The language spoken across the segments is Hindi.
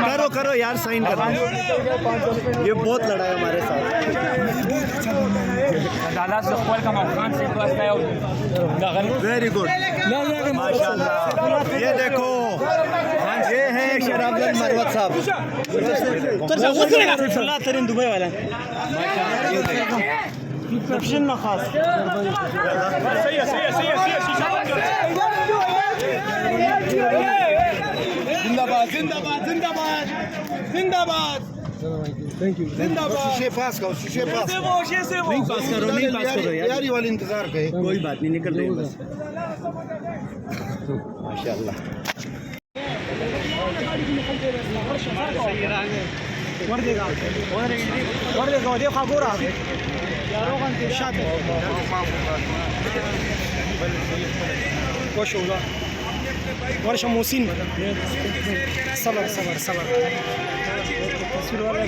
करो करो यार, साइन करो। ये बहुत लड़ा है हमारे साथ। वेरी गुड, माशाल्लाह। ये देखो, ये है शराबगंज मरवत साहब। दुबई वाला जिंदाबाद जिंदाबाद जिंदाबाद जिंदाबाद। थैंक यू जिंदाबाद। शीशे पास करो, शीशे पास नहीं पास करो, नहीं पास करो यार, ये वाले इंतजार पे। कोई बात नहीं, निकल रहे हैं बस। माशाल्लाह।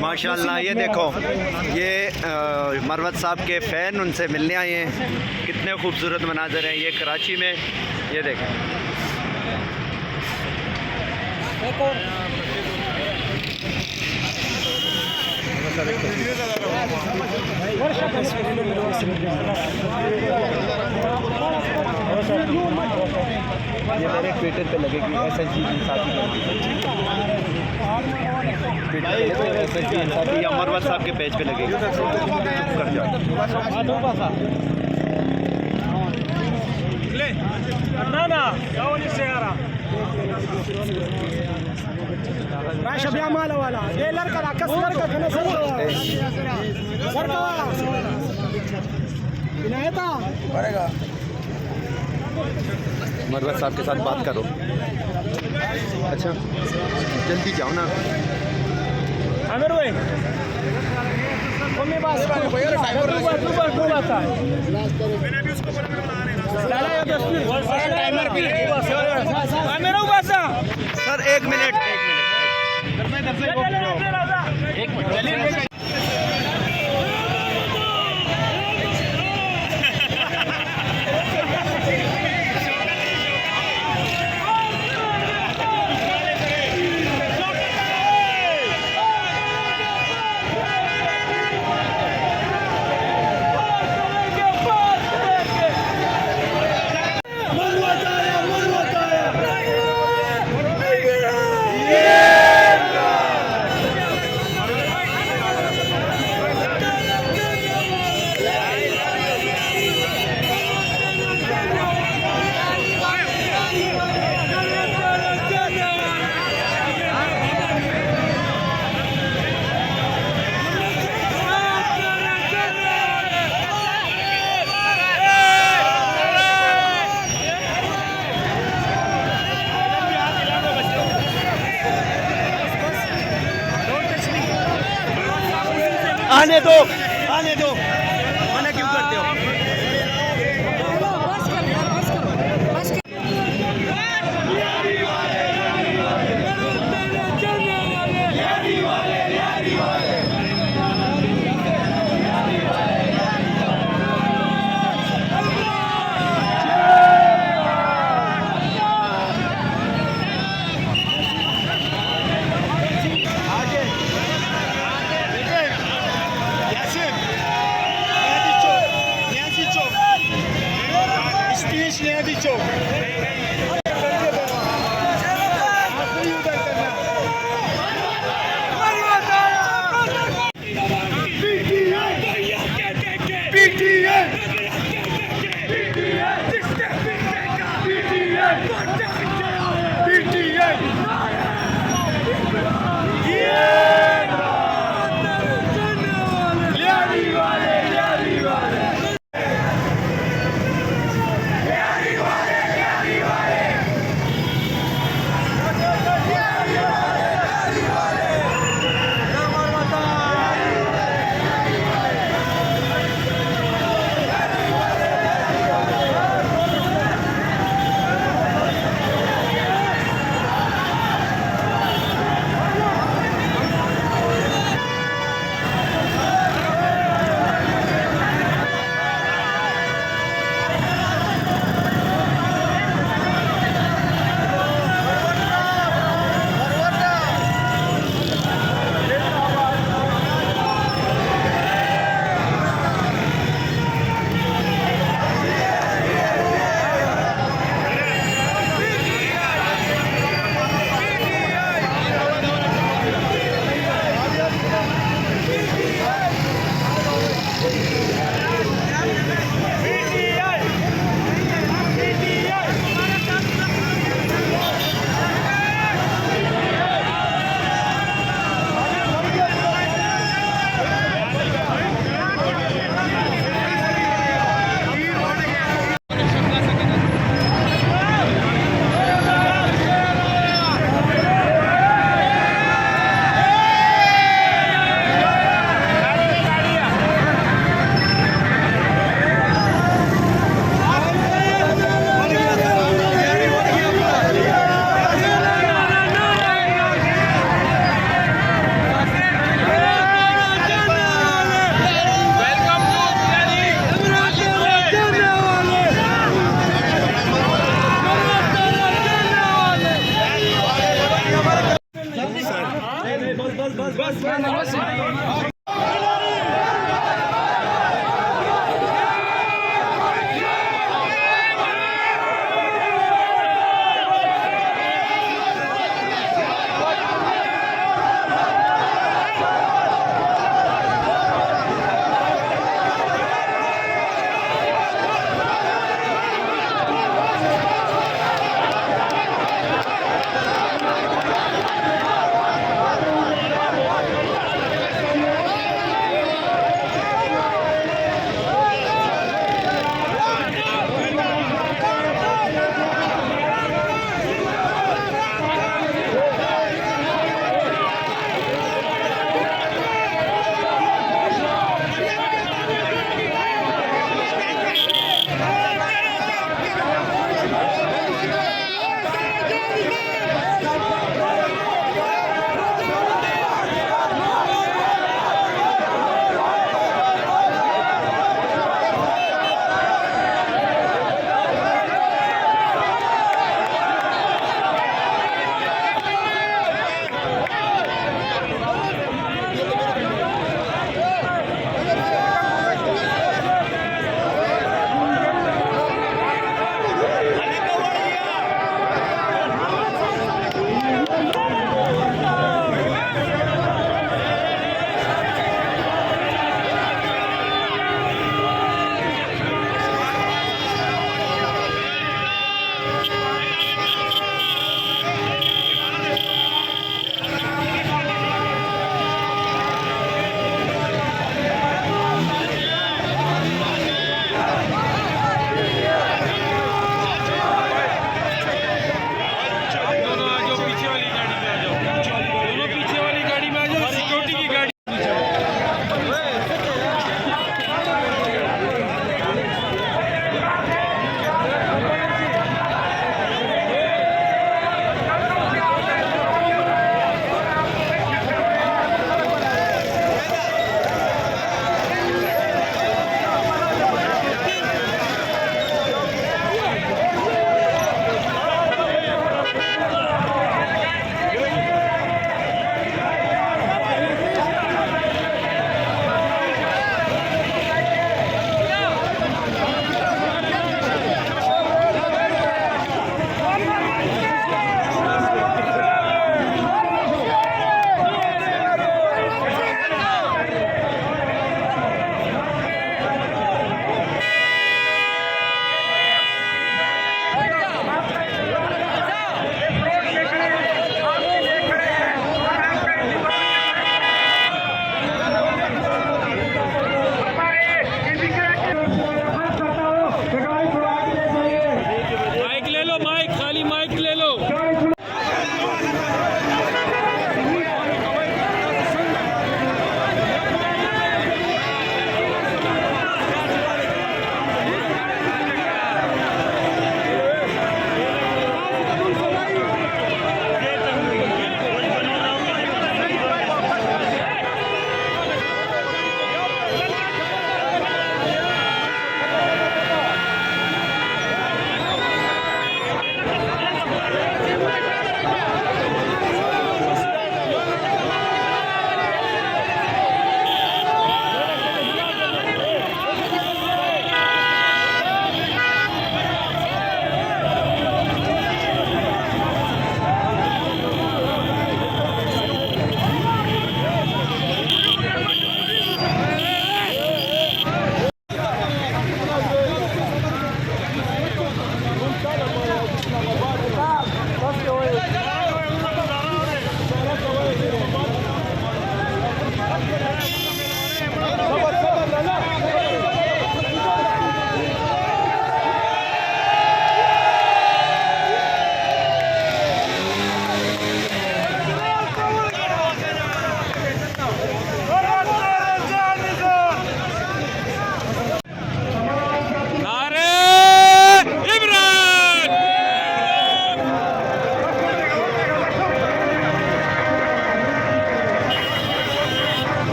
माशाल्लाह। ये देखो, ये मरवत साहब के फ़ैन उनसे मिलने आए हैं। कितने खूबसूरत मनाजर हैं ये कराची में। ये देखें, ये मेरे ट्विटर पे लगेगी SSG इंसाफी या मरवत साहब के पेज पे लगेगी। कर जाओ। मरवत साहब के साथ बात करो। अच्छा, जल्दी जाओ ना। आमिर भाई सर, एक मिनट। आने दो, आने दो। मना क्यों करते हो?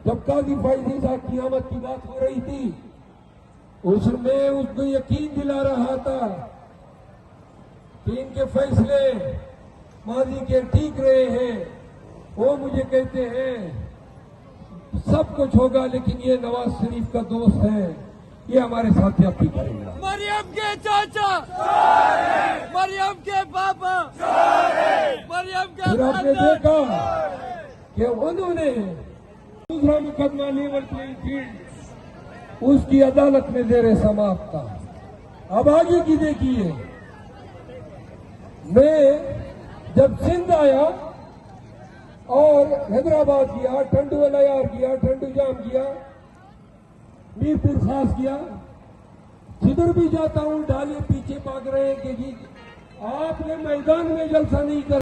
जब काजी फैजी साहब क़यामत की बात हो रही थी, उसमें उसको यकीन दिला रहा था कि इनके फैसले माजी के ठीक रहे हैं। वो मुझे कहते हैं सब कुछ होगा, लेकिन ये नवाज शरीफ का दोस्त है, ये हमारे साथ भी करेगा। मरियम के चाचा, मरियम के पापा, मरियम के फिर आपने देखा कि उन्होंने दूसरा मुकदमा लेवल प्लेइंग फील्ड उसकी अदालत में जेर समाप्त था। अब आगे की देखिए, मैं जब सिंध आया और हैदराबाद गया, ठंडू अलायार गया, ठंडू जाम गया, मीरपुर खास गया, जिधर भी जाता हूं डाले पीछे भाग रहे हैं कि जी आपने मैदान में जलसा नहीं कर